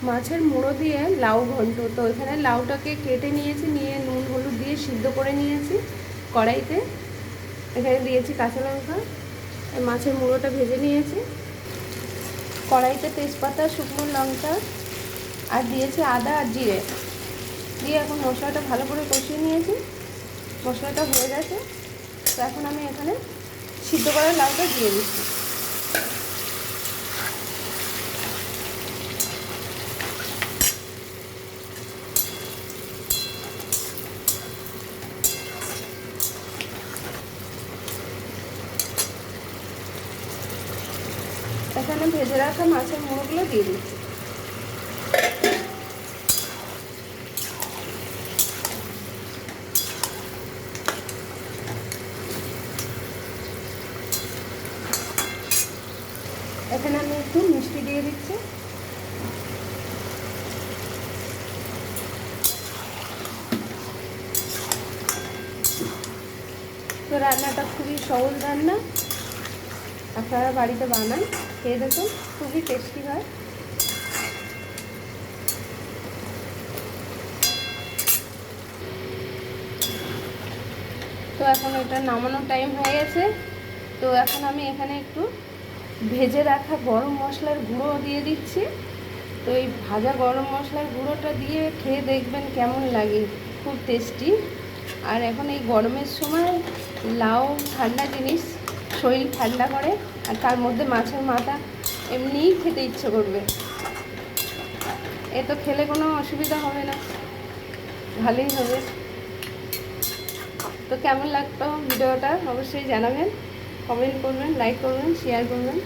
মাছের মুড়ো দিয়ে লাউ ঘন্ট। তো এখানে লাউটাকে কেটে নিয়েছি, নিয়ে নুন হলুদ দিয়ে সিদ্ধ করে নিয়েছি কড়াইতে। এখানে দিয়েছি কাঁচা লঙ্কা, মাছের মুড়োটা ভেজে নিয়েছি। কড়াইতে তেজপাতা, শুকনো লঙ্কা আর দিয়েছি আদা আর জিরে দিয়ে এখন মশলাটা ভালো করে কষিয়ে নিয়েছি। মশলাটা হয়ে গেছে, তো এখন আমি এখানে সিদ্ধ করা লাউটা দিয়ে দিচ্ছি। এখানে ভেজে রাখা মাছের মুড়োগুলো দিয়ে দিচ্ছি। এখানে আমি একটু মিষ্টি দিয়ে দিচ্ছি। তো রান্নাটা খুবই সহজ রান্না, আপনারা বাড়িতে বানান, খেয়ে দেখুন, খুবই টেস্টি হয়। তো এখন এটা নামানোর টাইম হয়ে গেছে। তো এখন আমি এখানে একটু ভেজে রাখা গরম মশলার গুঁড়ো দিয়ে দিচ্ছি। তো এই ভাজা গরম মশলার গুঁড়োটা দিয়ে খেয়ে দেখবেন কেমন লাগে, খুব টেস্টি। আর এখন এই গরমের সময় লাউ ঠান্ডা জিনিস, শরীর ঠান্ডা করে, আর তার মধ্যে মাছের মাথা এমনিই খেতে ইচ্ছে করবে। এ তো খেলে কোনো অসুবিধা হবে না, ভালোই হবে। তো কেমন লাগতো ভিডিওটা অবশ্যই জানাবেন, কমেন্ট করবেন, লাইক করবেন, শেয়ার করবেন।